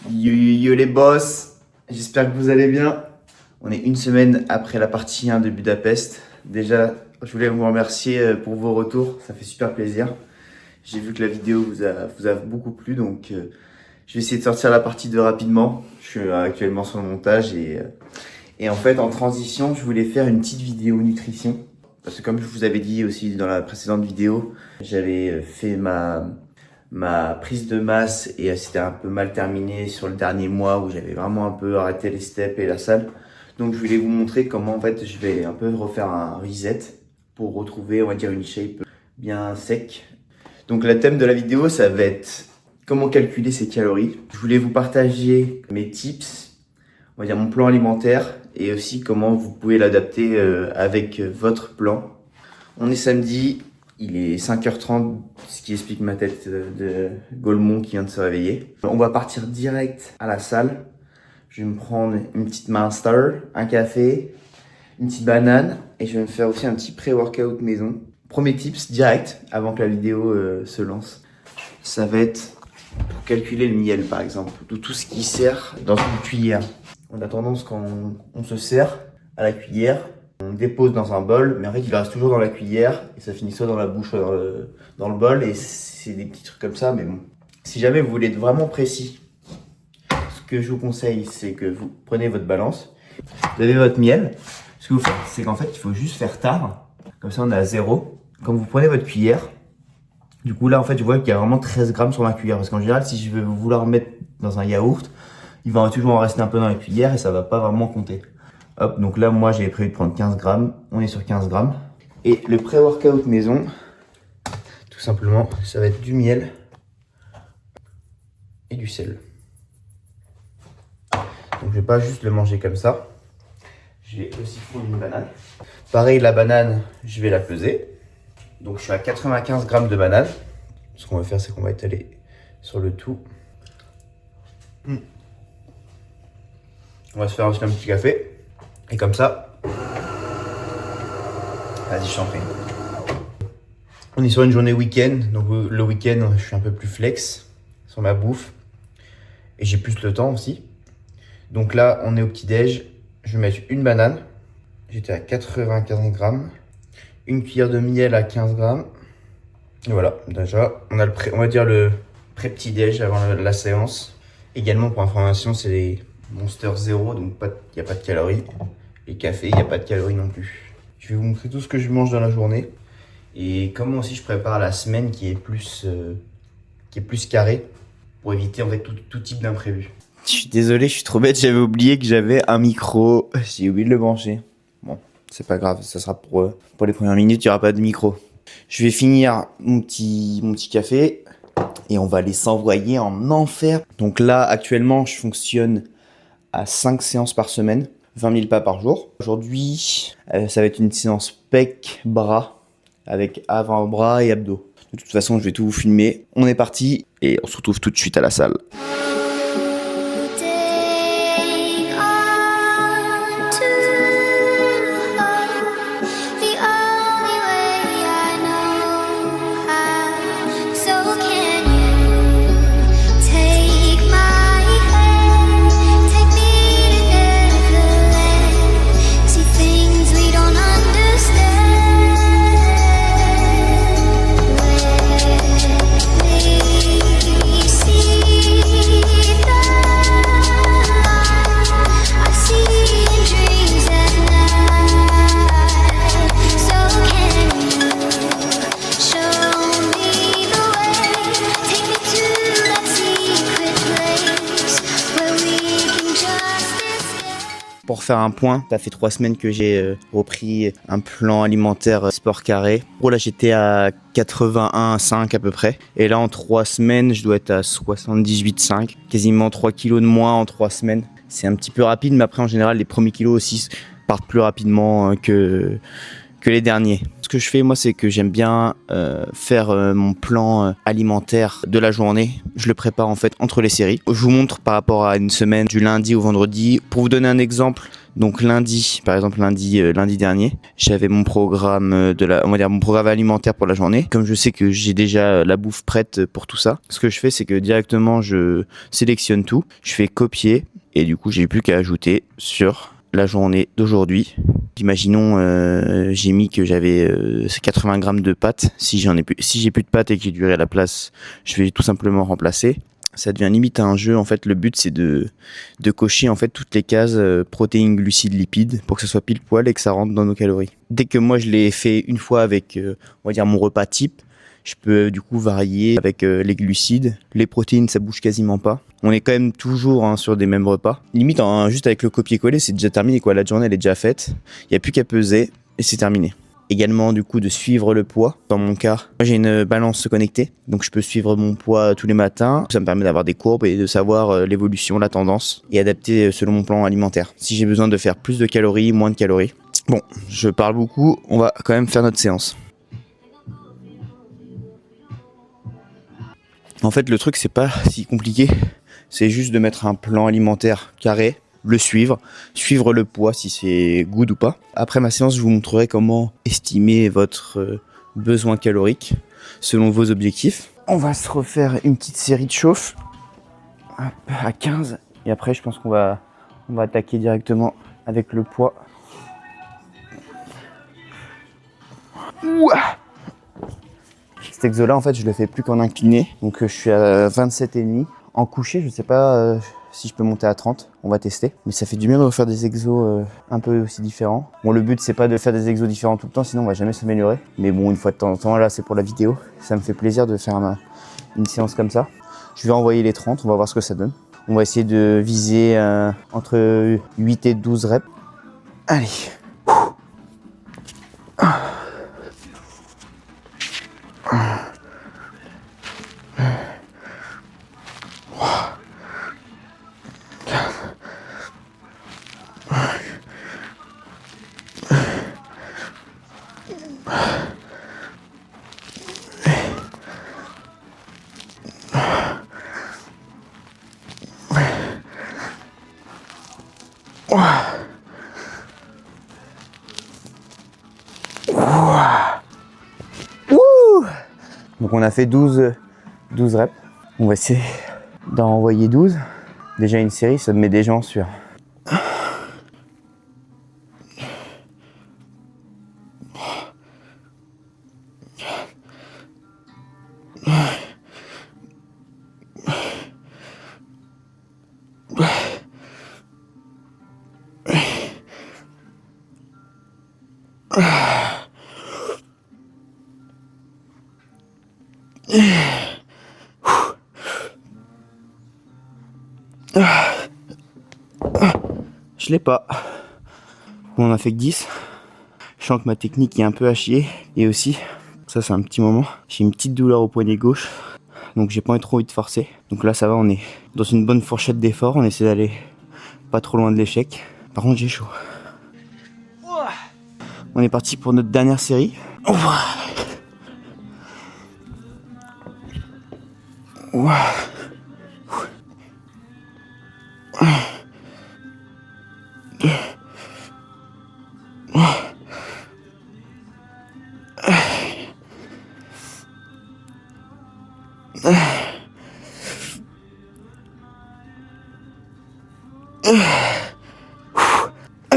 Yo les boss, j'espère que vous allez bien. On est une semaine après la partie 1 de Budapest. Déjà, je voulais vous remercier pour vos retours, ça fait super plaisir. J'ai vu que la vidéo vous a beaucoup plu, donc je vais essayer de sortir la partie 2 rapidement. Je suis actuellement sur le montage et en fait en transition, je voulais faire une petite vidéo nutrition. Parce que comme je vous avais dit aussi dans la précédente vidéo, j'avais fait ma prise de masse et c'était un peu mal terminé sur le dernier mois où j'avais vraiment un peu arrêté les steps et la salle. Donc je voulais vous montrer comment en fait je vais un peu refaire un reset pour retrouver, on va dire, une shape bien sec. Donc le thème de la vidéo, ça va être comment calculer ses calories. Je voulais vous partager mes tips, on va dire mon plan alimentaire et aussi comment vous pouvez l'adapter avec votre plan. On est samedi. Il est 5h30, ce qui explique ma tête de Golemont qui vient de se réveiller. On va partir direct à la salle. Je vais me prendre une petite Monster, un café, une petite banane et je vais me faire aussi un petit pré-workout maison. Premier tips direct avant que la vidéo se lance. Ça va être pour calculer le miel par exemple, tout ce qui sert dans une cuillère. On a tendance quand on se sert à la cuillère, on dépose dans un bol, mais en fait il reste toujours dans la cuillère et ça finit soit dans la bouche, soit dans le bol et c'est des petits trucs comme ça, mais bon. Si jamais vous voulez être vraiment précis, ce que je vous conseille, c'est que vous prenez votre balance, vous avez votre miel, ce que vous faites, c'est qu'en fait il faut juste faire tard, comme ça on est à 0. Quand vous prenez votre cuillère, du coup là en fait je vois qu'il y a vraiment 13 grammes sur ma cuillère, parce qu'en général si je vais vouloir mettre dans un yaourt, il va toujours en rester un peu dans la cuillère et ça va pas vraiment compter. Hop, donc là, moi, j'avais prévu de prendre 15 grammes. On est sur 15 grammes. Et le pré-workout maison, tout simplement, ça va être du miel et du sel. Donc, je vais pas juste le manger comme ça. Je vais aussi prendre une banane. Pareil, la banane, je vais la peser. Donc, je suis à 95 grammes de banane. Ce qu'on va faire, c'est qu'on va étaler sur le tout. On va se faire aussi un petit café. Et comme ça, vas-y, je t'en prie. On est sur une journée week-end, donc le week-end, je suis un peu plus flex sur ma bouffe. Et j'ai plus le temps aussi. Donc là, on est au petit-déj. Je vais mettre une banane. J'étais à 95 grammes. Une cuillère de miel à 15 grammes. Et voilà, déjà, on a on va dire le pré-petit-déj avant la séance. Également, pour information, c'est les Monster 0, donc il n'y a pas de calories. Les cafés, il n'y a pas de calories non plus. Je vais vous montrer tout ce que je mange dans la journée. Et comment aussi je prépare la semaine qui est plus carrée. Pour éviter en fait tout type d'imprévu. Je suis désolé, je suis trop bête, j'avais oublié que j'avais un micro. J'ai oublié de le brancher. Bon, c'est pas grave, ça sera pour les premières minutes, il n'y aura pas de micro. Je vais finir mon petit café. Et on va les s'envoyer en enfer. Donc là, actuellement, je fonctionne à 5 séances par semaine. 20 000 pas par jour. Aujourd'hui, ça va être une séance pec, bras, avec avant-bras et abdos. De toute façon, je vais tout vous filmer. On est parti et on se retrouve tout de suite à la salle. Pour faire un point, ça fait 3 semaines que j'ai repris un plan alimentaire sport carré. Là, j'étais à 81,5 à peu près. Et là, en 3 semaines, je dois être à 78,5. Quasiment 3 kilos de moins en 3 semaines. C'est un petit peu rapide, mais après, en général, les premiers kilos aussi partent plus rapidement que que les derniers. Ce que je fais moi, c'est que j'aime bien faire mon plan alimentaire de la journée. Je le prépare en fait entre les séries. Je vous montre par rapport à une semaine du lundi au vendredi. Pour vous donner un exemple, donc lundi, par exemple lundi dernier, j'avais mon programme mon programme alimentaire pour la journée. Comme je sais que j'ai déjà la bouffe prête pour tout ça, ce que je fais, c'est que directement je sélectionne tout, je fais copier et du coup j'ai plus qu'à ajouter sur la journée d'aujourd'hui. Imaginons j'ai mis que j'avais 80 grammes de pâtes. Si j'ai plus de pâtes et qu'il y a du riz à la place, je vais tout simplement remplacer. Ça devient limite un jeu. En fait, le but c'est de cocher en fait toutes les cases protéines, glucides, lipides pour que ce soit pile poil et que ça rentre dans nos calories. Dès que moi je l'ai fait une fois avec on va dire mon repas type, je peux du coup varier avec les glucides. Les protéines, ça bouge quasiment pas. On est quand même toujours sur des mêmes repas. Limite, juste avec le copier-coller, c'est déjà terminé, quoi. La journée, elle est déjà faite. Il n'y a plus qu'à peser et c'est terminé. Également, du coup, de suivre le poids. Dans mon cas, moi, j'ai une balance connectée. Donc, je peux suivre mon poids tous les matins. Ça me permet d'avoir des courbes et de savoir l'évolution, la tendance et adapter selon mon plan alimentaire. Si j'ai besoin de faire plus de calories, moins de calories. Bon, je parle beaucoup. On va quand même faire notre séance. En fait, le truc, c'est pas si compliqué. C'est juste de mettre un plan alimentaire carré, le suivre le poids si c'est good ou pas. Après ma séance, je vous montrerai comment estimer votre besoin calorique selon vos objectifs. On va se refaire une petite série de chauffe à 15. Et après, je pense qu'on va attaquer directement avec le poids. Ouah! Cet exo là en fait je le fais plus qu'en incliné, donc je suis à 27,5. En couché je sais pas si je peux monter à 30, on va tester. Mais ça fait du bien de refaire des exos un peu aussi différents. Bon, le but c'est pas de faire des exos différents tout le temps, sinon on va jamais s'améliorer. Mais bon, une fois de temps en temps, là c'est pour la vidéo. Ça me fait plaisir de faire une séance comme ça. Je vais envoyer les 30, on va voir ce que ça donne. On va essayer de viser entre 8 et 12 reps. Allez. Donc on a fait 12 reps. On va essayer d'en envoyer 12. Déjà une série, ça me met déjà en sueur. Je l'ai pas. On a fait que 10. Je sens que ma technique est un peu à chier. Et aussi, ça c'est un petit moment, j'ai une petite douleur au poignet gauche. Donc j'ai pas trop envie de forcer. Donc là ça va, on est dans une bonne fourchette d'effort. On essaie d'aller pas trop loin de l'échec. Par contre j'ai chaud. On est parti pour notre dernière série.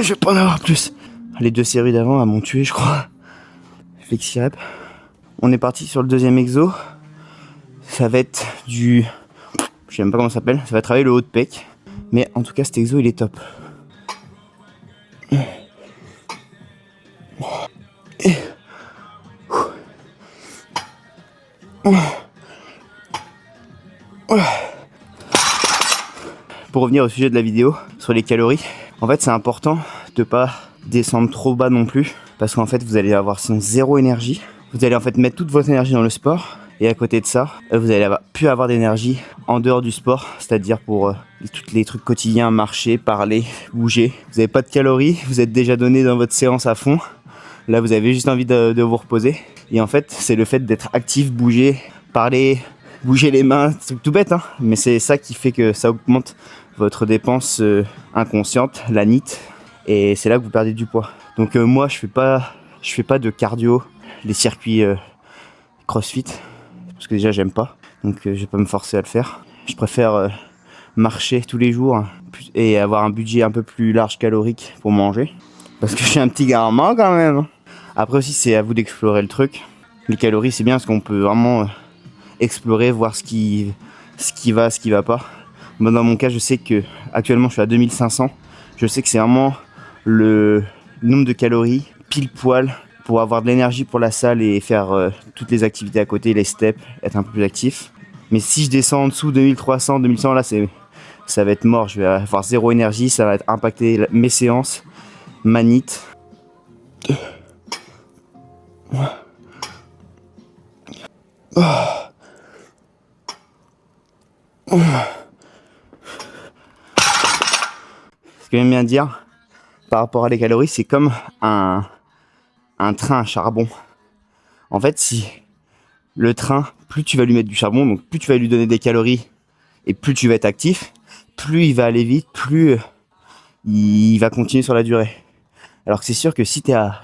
Je vais pas en avoir plus. Les 2 séries d'avant m'ont tué, je crois. J'ai fait que 6 reps. On est parti sur le deuxième exo. Ça va être du... Je sais même pas comment ça s'appelle. Ça va travailler le haut de pec. Mais en tout cas, cet exo, il est top. Pour revenir au sujet de la vidéo, sur les calories, en fait c'est important de pas descendre trop bas non plus, parce qu'en fait vous allez avoir sinon zéro énergie. Vous allez en fait mettre toute votre énergie dans le sport, et à côté de ça, vous allez plus avoir d'énergie en dehors du sport, c'est-à-dire pour tous les trucs quotidiens, marcher, parler, bouger. Vous n'avez pas de calories, vous êtes déjà donné dans votre séance à fond. Là, vous avez juste envie de vous reposer. Et en fait, c'est le fait d'être actif, bouger, parler, bouger les mains, c'est tout bête, hein, mais c'est ça qui fait que ça augmente votre dépense inconsciente, la NEAT, et c'est là que vous perdez du poids. Donc moi, je fais pas de cardio, les circuits CrossFit, parce que déjà j'aime pas, donc je vais pas me forcer à le faire. Je préfère marcher tous les jours et avoir un budget un peu plus large calorique pour manger, parce que je suis un petit garment quand même. Après aussi, c'est à vous d'explorer le truc. Les calories, c'est bien parce qu'on peut vraiment explorer, voir ce qui va, ce qui va pas. Moi, dans mon cas, je sais que actuellement je suis à 2500. Je sais que c'est vraiment le nombre de calories pile poil pour avoir de l'énergie pour la salle et faire toutes les activités à côté, les steps, être un peu plus actif. Mais si je descends en dessous de 2300, 2100, là ça va être mort. Je vais avoir zéro énergie, ça va impacter mes séances, ma NEAT. Ce que j'aime bien dire par rapport à les calories, c'est comme un train à charbon. En fait, si le train, plus tu vas lui mettre du charbon, donc plus tu vas lui donner des calories et plus tu vas être actif, plus il va aller vite, plus il va continuer sur la durée. Alors que c'est sûr que si tu es à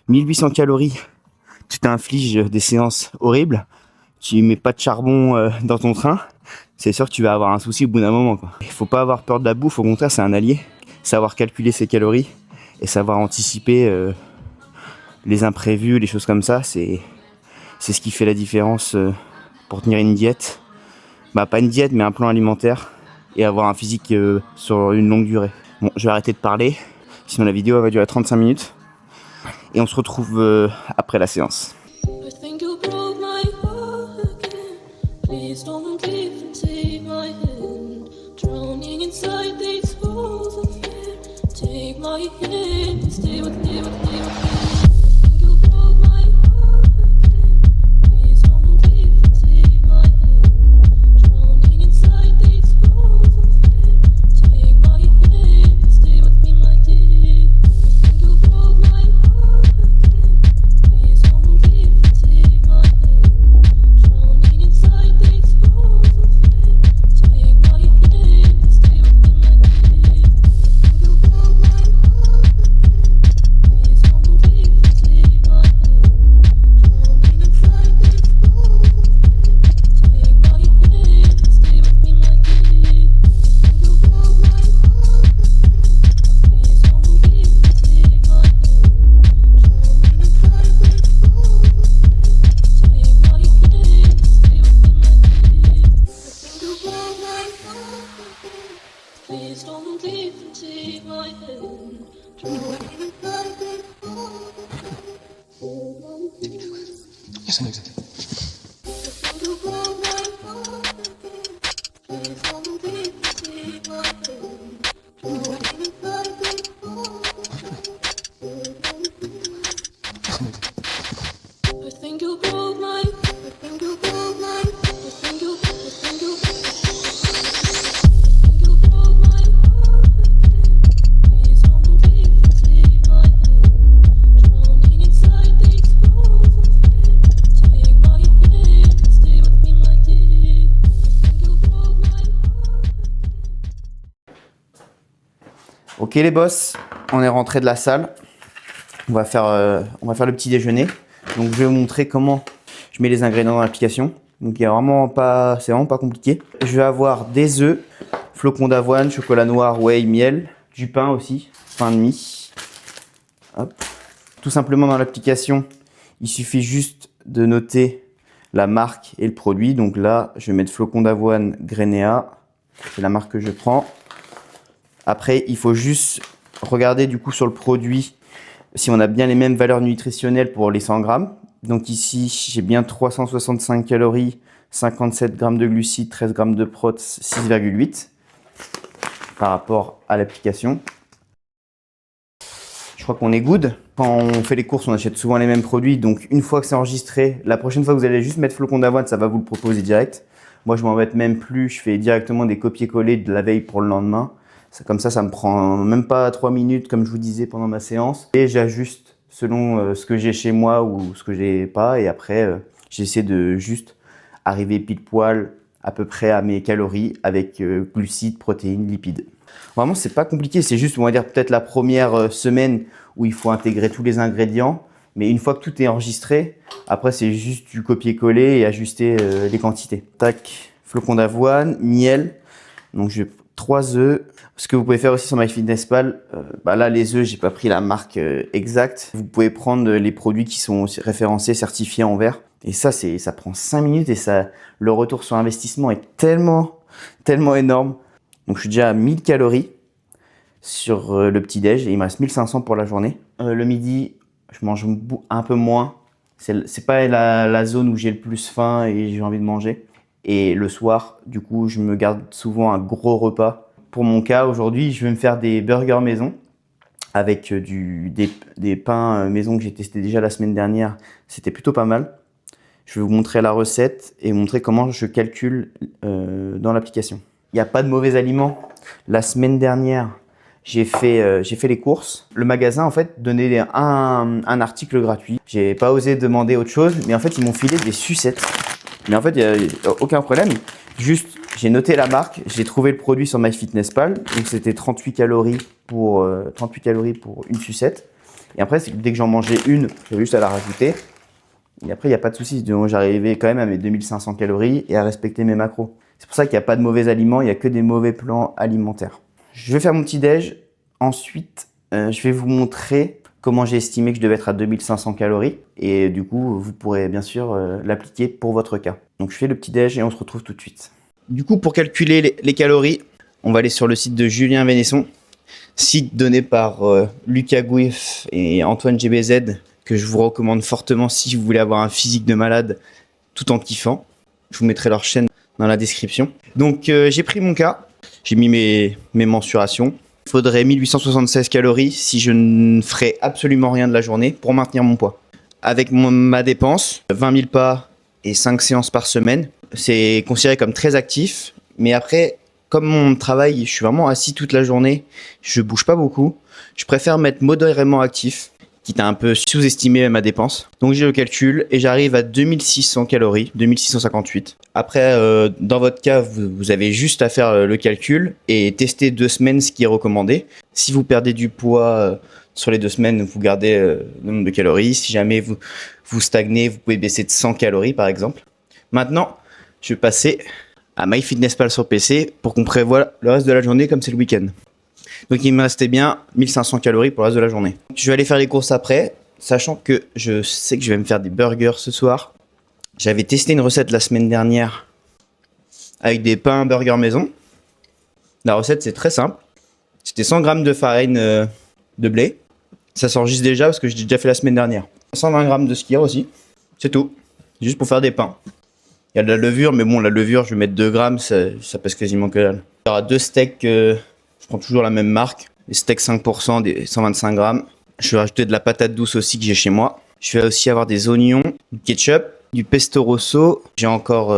1800 calories, tu t'infliges des séances horribles, tu mets pas de charbon dans ton train, c'est sûr que tu vas avoir un souci au bout d'un moment, quoi. Il faut pas avoir peur de la bouffe, au contraire, c'est un allié. Savoir calculer ses calories et savoir anticiper les imprévus, les choses comme ça, c'est ce qui fait la différence pour tenir une diète. Bah, pas une diète, mais un plan alimentaire et avoir un physique sur une longue durée. Bon, je vais arrêter de parler, sinon la vidéo va durer 35 minutes. Et on se retrouve après la séance. Ok les boss, on est rentré de la salle. On va faire le petit déjeuner. Donc je vais vous montrer comment je mets les ingrédients dans l'application. Donc c'est vraiment pas compliqué. Je vais avoir des œufs, flocons d'avoine, chocolat noir, whey, miel, du pain aussi, pain de mie. Hop. Tout simplement dans l'application, il suffit juste de noter la marque et le produit. Donc là, je vais mettre flocons d'avoine Grenea. C'est la marque que je prends. Après, il faut juste regarder du coup sur le produit si on a bien les mêmes valeurs nutritionnelles pour les 100 grammes. Donc ici, j'ai bien 365 calories, 57 grammes de glucides, 13 grammes de prot, 6,8 par rapport à l'application. Je crois qu'on est good. Quand on fait les courses, on achète souvent les mêmes produits. Donc une fois que c'est enregistré, la prochaine fois que vous allez juste mettre flocons d'avoine, ça va vous le proposer direct. Moi, je m'embête même plus. Je fais directement des copier-coller de la veille pour le lendemain. Comme ça me prend même pas 3 minutes comme je vous disais pendant ma séance. Et j'ajuste selon ce que j'ai chez moi ou ce que j'ai pas. Et après, j'essaie de juste arriver pile poil à peu près à mes calories avec glucides, protéines, lipides. Vraiment, c'est pas compliqué. C'est juste, on va dire, peut-être la première semaine où il faut intégrer tous les ingrédients. Mais une fois que tout est enregistré, après, c'est juste du copier-coller et ajuster les quantités. Tac, flocons d'avoine, miel. Donc, j'ai 3 œufs. Ce que vous pouvez faire aussi sur MyFitnessPal, là, les œufs, j'ai pas pris la marque exacte. Vous pouvez prendre les produits qui sont référencés, certifiés en vert. Et ça prend 5 minutes et le retour sur investissement est tellement énorme. Donc, je suis déjà à 1000 calories sur le petit-déj et il me reste 1500 pour la journée. Le midi, je mange un peu moins. C'est pas la zone où j'ai le plus faim et j'ai envie de manger. Et le soir, du coup, je me garde souvent un gros repas. Pour mon cas, aujourd'hui, je vais me faire des burgers maison avec des pains maison que j'ai testé déjà la semaine dernière. C'était plutôt pas mal. Je vais vous montrer la recette et montrer comment je calcule dans l'application. Il n'y a pas de mauvais aliments. La semaine dernière, j'ai fait les courses. Le magasin, en fait, donnait un article gratuit. J'ai pas osé demander autre chose, mais en fait, ils m'ont filé des sucettes. Mais en fait, il n'y a aucun problème. Juste, j'ai noté la marque, j'ai trouvé le produit sur MyFitnessPal. Donc, c'était 38 calories pour une sucette. Et après, dès que j'en mangeais une, j'avais juste à la rajouter. Et après, il n'y a pas de souci. Donc, j'arrivais quand même à mes 2500 calories et à respecter mes macros. C'est pour ça qu'il n'y a pas de mauvais aliments, il n'y a que des mauvais plans alimentaires. Je vais faire mon petit déj. Ensuite, je vais vous montrer comment j'ai estimé que je devais être à 2500 calories. Et du coup, vous pourrez bien sûr l'appliquer pour votre cas. Donc, je fais le petit déj et on se retrouve tout de suite. Du coup, pour calculer les calories, on va aller sur le site de Julien Vénesson, site donné par Lucas Gouif et Antoine GBZ, que je vous recommande fortement si vous voulez avoir un physique de malade tout en kiffant. Je vous mettrai leur chaîne dans la description. Donc, j'ai pris mon cas, j'ai mis mes mensurations. Il faudrait 1876 calories si je ne ferais absolument rien de la journée pour maintenir mon poids. Avec ma dépense, 20 000 pas et 5 séances par semaine, c'est considéré comme très actif. Mais après, comme mon travail, je suis vraiment assis toute la journée, je bouge pas beaucoup. Je préfère m'être modérément actif, quitte à un peu sous-estimer ma dépense. Donc j'ai le calcul et j'arrive à 2600 calories, 2658. Après, dans votre cas, vous avez juste à faire le calcul et tester 2 semaines ce qui est recommandé. Si vous perdez du poids sur les 2 semaines, vous gardez le nombre de calories. Si jamais vous stagnez, vous pouvez baisser de 100 calories par exemple. Maintenant, je vais passer à MyFitnessPal sur PC pour qu'on prévoie le reste de la journée comme c'est le week-end. Donc il me restait bien 1500 calories pour le reste de la journée. Je vais aller faire les courses après, sachant que je sais que je vais me faire des burgers ce soir. J'avais testé une recette la semaine dernière avec des pains burger maison. La recette c'est très simple. C'était 100 g de farine de blé. Ça s'enregistre déjà parce que j'ai déjà fait la semaine dernière. 120 g de skyr aussi. C'est tout. Juste pour faire des pains. Il y a de la levure, mais bon, la levure, je vais mettre 2 grammes, ça pèse quasiment que dalle. Il y aura 2 steaks, je prends toujours la même marque. Les steaks 5%, des 125 grammes. Je vais rajouter de la patate douce aussi que j'ai chez moi. Je vais aussi avoir des oignons, du ketchup, du pesto rosso. J'ai encore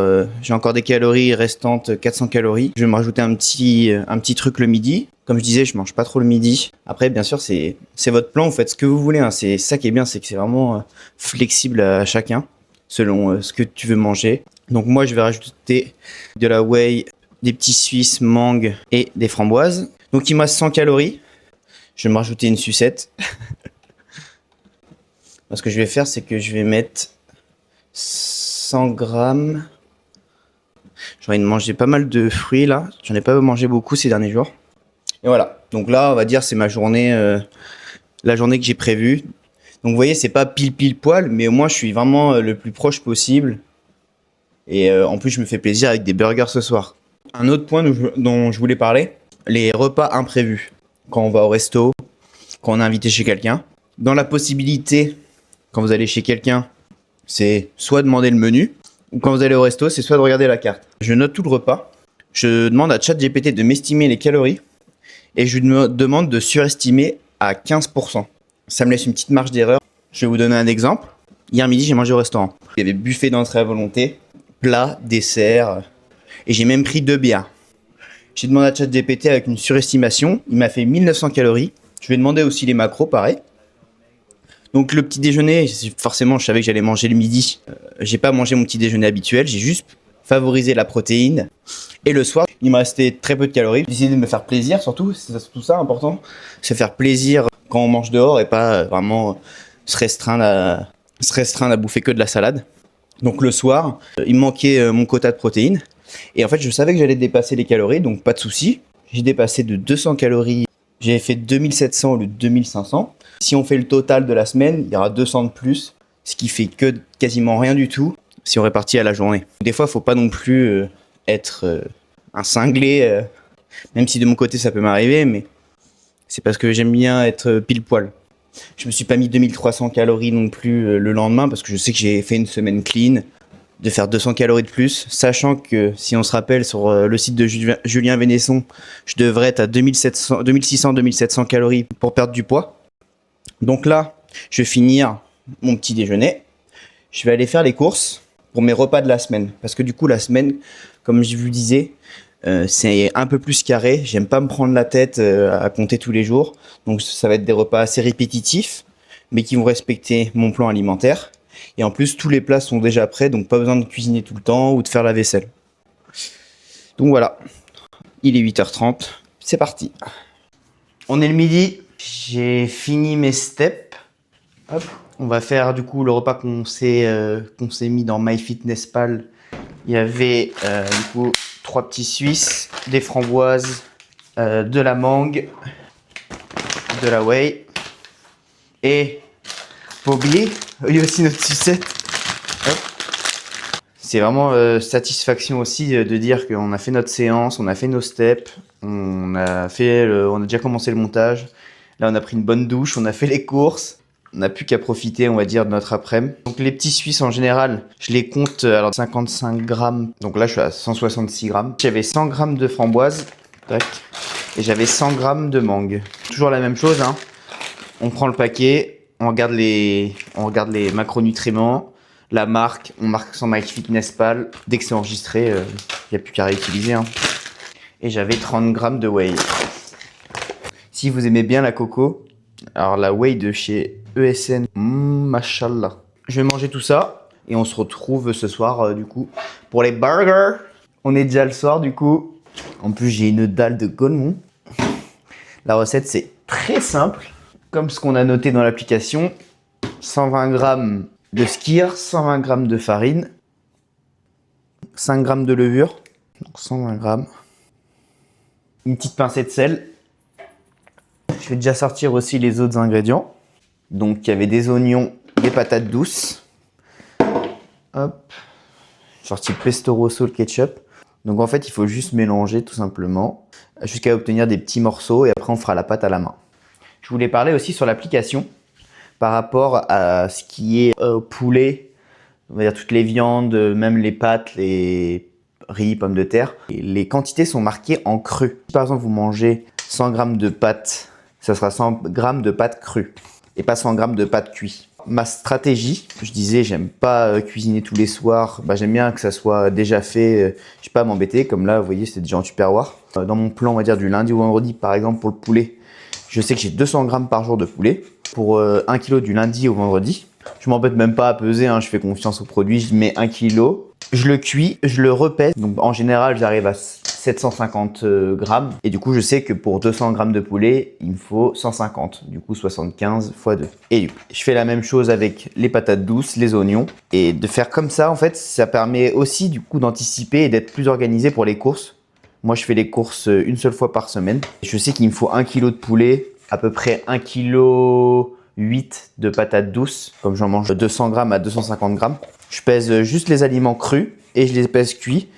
des calories restantes, 400 calories. Je vais me rajouter un petit truc le midi. Comme je disais, je mange pas trop le midi. Après, bien sûr, c'est votre plan, vous faites ce que vous voulez, hein. C'est ça qui est bien, c'est que c'est vraiment flexible à chacun, selon ce que tu veux manger. Donc moi, je vais rajouter de la whey, des petits suisses, mangue et des framboises. Donc il me reste 100 calories. Je vais me rajouter une sucette. Ce que je vais faire, c'est que je vais mettre 100 grammes. J'ai envie de manger pas mal de fruits là. J'en ai pas mangé beaucoup ces derniers jours. Et voilà. Donc là, on va dire c'est ma journée, la journée que j'ai prévue. Donc vous voyez, c'est pas pile poil, mais au moins je suis vraiment le plus proche possible. Et en plus, je me fais plaisir avec des burgers ce soir. Un autre point dont je voulais parler, les repas imprévus. Quand on va au resto, quand on est invité chez quelqu'un. Dans la possibilité, quand vous allez chez quelqu'un, c'est soit demander le menu, ou quand vous allez au resto, c'est soit de regarder la carte. Je note tout le repas. Je demande à ChatGPT de m'estimer les calories. Et je lui demande de surestimer à 15%. Ça me laisse une petite marge d'erreur. Je vais vous donner un exemple. Hier midi, j'ai mangé au restaurant. Il y avait buffet d'entrée à volonté, plat, dessert, et j'ai même pris 2 bières. J'ai demandé à ChatGPT avec une surestimation. Il m'a fait 1900 calories. Je vais demander aussi les macros, pareil. Donc le petit déjeuner, forcément je savais que j'allais manger le midi. J'ai pas mangé mon petit déjeuner habituel, j'ai juste favorisé la protéine. Et le soir, il me restait très peu de calories. J'ai décidé de me faire plaisir surtout, c'est tout ça important. Se faire plaisir quand on mange dehors et pas vraiment se restreindre à bouffer que de la salade. Donc le soir, il me manquait mon quota de protéines. Et en fait, je savais que j'allais dépasser les calories, donc pas de souci. J'ai dépassé de 200 calories. J'ai fait 2700 au lieu de 2500. Si on fait le total de la semaine, il y aura 200 de plus, ce qui fait que quasiment rien du tout si on répartit à la journée. Des fois, il ne faut pas non plus être un cinglé, même si de mon côté ça peut m'arriver, mais c'est parce que j'aime bien être pile poil. Je me suis pas mis 2300 calories non plus le lendemain parce que je sais que j'ai fait une semaine clean, de faire 200 calories de plus, sachant que si on se rappelle sur le site de Julien Vénesson, je devrais être à 2600-2700 calories pour perdre du poids. Donc là, je vais finir mon petit déjeuner, je vais aller faire les courses pour mes repas de la semaine, parce que du coup la semaine, comme je vous disais, c'est un peu plus carré, j'aime pas me prendre la tête à compter tous les jours, donc ça va être des repas assez répétitifs, mais qui vont respecter mon plan alimentaire. Et en plus, tous les plats sont déjà prêts, donc pas besoin de cuisiner tout le temps ou de faire la vaisselle. Donc voilà, il est 8h30, c'est parti. On est le midi, j'ai fini mes steps. Hop. On va faire du coup le repas qu'on s'est mis dans MyFitnessPal. Il y avait du coup 3 petits Suisses, des framboises, de la mangue, de la whey et pas oublier, il y a aussi notre sucette. Hop. C'est vraiment satisfaction aussi de dire qu'on a fait notre séance, on a fait nos steps, on a déjà commencé le montage. Là, on a pris une bonne douche, on a fait les courses. On n'a plus qu'à profiter, on va dire, de notre après-midi. Donc les petits Suisses en général, je les compte alors 55 grammes. Donc là, je suis à 166 grammes. J'avais 100 grammes de framboise. Tac. Et j'avais 100 grammes de mangue. Toujours la même chose, hein. On prend le paquet, on regarde les macronutriments, la marque, on marque son MyFitnessPal. Dès que c'est enregistré, il n'y a plus qu'à réutiliser, hein. Et j'avais 30 grammes de whey. Si vous aimez bien la coco, alors la whey de chez ESN, mashallah. Je vais manger tout ça et on se retrouve ce soir du coup pour les burgers. On est déjà le soir du coup. En plus j'ai une dalle de Golemont. La recette c'est très simple, comme ce qu'on a noté dans l'application. 120 grammes de skyr, 120 grammes de farine, 5 grammes de levure, donc 120 grammes. Une petite pincée de sel. Je vais déjà sortir aussi les autres ingrédients. Donc il y avait des oignons, des patates douces. Hop. J'ai sorti le pesto rosso, le ketchup. Donc en fait il faut juste mélanger tout simplement jusqu'à obtenir des petits morceaux et après on fera la pâte à la main. Je voulais parler aussi sur l'application par rapport à ce qui est poulet, on va dire toutes les viandes, même les pâtes, les riz, pommes de terre. Et les quantités sont marquées en cru. Si par exemple vous mangez 100 grammes de pâtes, ça sera 100 grammes de pâtes crues et pas 100 grammes de pâtes cuites. Ma stratégie, je disais, j'aime pas cuisiner tous les soirs. J'aime bien que ça soit déjà fait. Je vais pas m'embêter. Comme là, vous voyez, c'est déjà en tupperware. Dans mon plan, on va dire du lundi au vendredi, par exemple, pour le poulet, je sais que j'ai 200 grammes par jour de poulet. Pour 1 kg du lundi au vendredi, je m'embête même pas à peser. Je fais confiance au produit. Je mets 1 kg. Je le cuis, je le repèse. Donc en général, j'arrive à 750 grammes. Et du coup, je sais que pour 200 grammes de poulet, il me faut 150. Du coup, 75 x 2. Et je fais la même chose avec les patates douces, les oignons. Et de faire comme ça, en fait, ça permet aussi du coup d'anticiper et d'être plus organisé pour les courses. Moi, je fais les courses une seule fois par semaine. Je sais qu'il me faut 1 kg de poulet, à peu près 1,8 kg de patates douces. Comme j'en mange 200 grammes à 250 grammes. Je pèse juste les aliments crus et je les pèse cuits.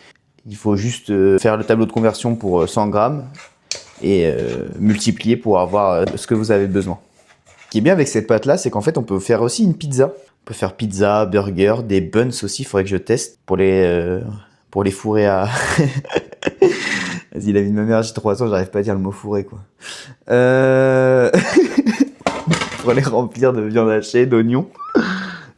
Il faut juste faire le tableau de conversion pour 100 grammes et multiplier pour avoir ce que vous avez besoin. Ce qui est bien avec cette pâte-là, c'est qu'en fait, on peut faire aussi une pizza. On peut faire pizza, burger, des buns aussi. Il faudrait que je teste pour les fourrer à... Vas-y, la vie de ma mère, j'ai 3 ans, j'arrive pas à dire le mot fourrer, quoi. Pour les remplir de viande hachée, d'oignons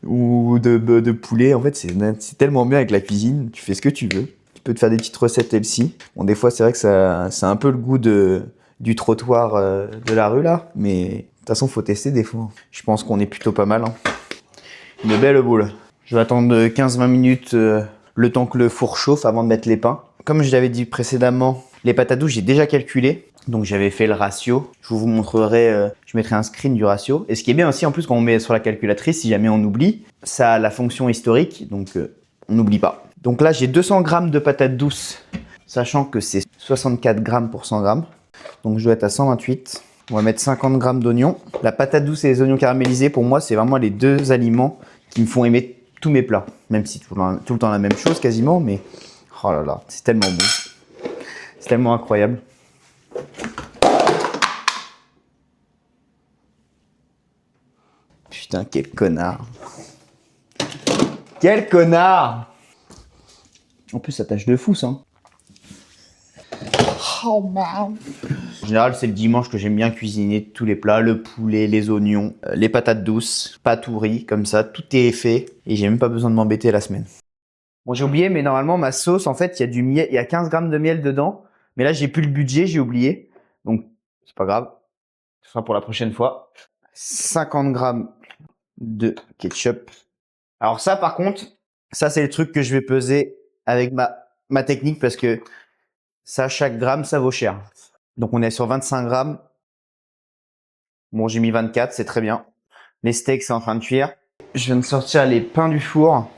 ou de poulet. En fait, c'est tellement bien avec la cuisine. Tu fais ce que tu veux. Tu peux te faire des petites recettes healthy. Bon, des fois, c'est vrai que ça a un peu le goût du trottoir de la rue, là. Mais façon, faut tester des fois. Je pense qu'on est plutôt pas mal. Hein. Une belle boule. Je vais attendre 15-20 minutes le temps que le four chauffe avant de mettre les pains. Comme je l'avais dit précédemment, les patates douces, j'ai déjà calculé. Donc j'avais fait le ratio. Je vous montrerai, je mettrai un screen du ratio. Et ce qui est bien aussi, en plus, quand on met sur la calculatrice, si jamais on oublie, ça a la fonction historique. Donc on n'oublie pas. Donc là, j'ai 200 grammes de patates douces, sachant que c'est 64 grammes pour 100 grammes. Donc je dois être à 128. On va mettre 50 grammes d'oignons. La patate douce et les oignons caramélisés, pour moi, c'est vraiment les deux aliments qui me font aimer tous mes plats. Même si tout le temps la même chose quasiment, mais oh là là, c'est tellement bon. C'est tellement incroyable. Putain, quel connard. Quel connard! En plus, ça tâche de fou, ça. Oh man. En général, c'est le dimanche que j'aime bien cuisiner tous les plats, le poulet, les oignons, les patates douces, pâte ou riz, comme ça, tout est fait et j'ai même pas besoin de m'embêter la semaine. Bon, j'ai oublié, mais normalement, ma sauce, en fait, il y a du miel, il y a 15 grammes de miel dedans, mais là, j'ai plus le budget, j'ai oublié, donc c'est pas grave, ce sera pour la prochaine fois. 50 grammes de ketchup. Alors ça, par contre, ça, c'est le truc que je vais peser avec ma technique parce que ça, chaque gramme, ça vaut cher. Donc, on est sur 25 grammes. Bon, j'ai mis 24, c'est très bien. Les steaks, c'est en train de cuire. Je viens de sortir les pains du four.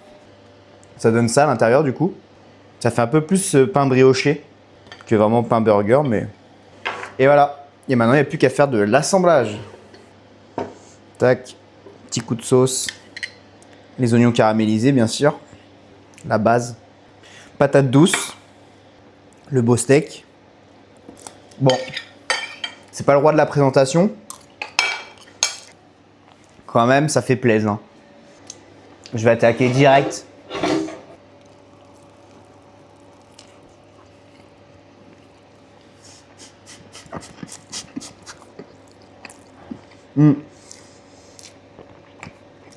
Ça donne ça à l'intérieur, du coup. Ça fait un peu plus pain brioché que vraiment pain burger, mais... Et voilà. Et maintenant, il n'y a plus qu'à faire de l'assemblage. Tac. Petit coup de sauce. Les oignons caramélisés, bien sûr. La base. Patates douces. Le beau steak. Bon, c'est pas le roi de la présentation. Quand même, ça fait plaisir. Hein. Je vais attaquer direct.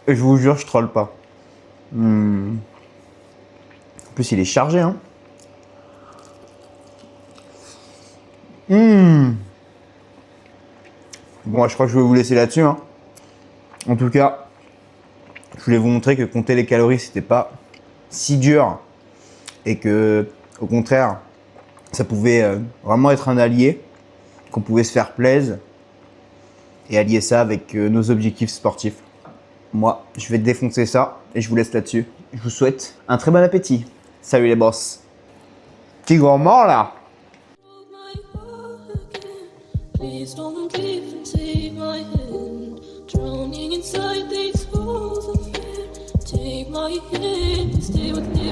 Et je vous jure, je troll pas. En plus, il est chargé, hein. Bon, je crois que je vais vous laisser là-dessus. Hein. En tout cas, je voulais vous montrer que compter les calories, c'était pas si dur et que, au contraire, ça pouvait vraiment être un allié, qu'on pouvait se faire plaisir et allier ça avec nos objectifs sportifs. Moi, je vais défoncer ça et je vous laisse là-dessus. Je vous souhaite un très bon appétit. Salut les boss. Petit gourmand là. Please don't leave and take my hand. Drowning inside these walls of fear. Take my hand, stay with me.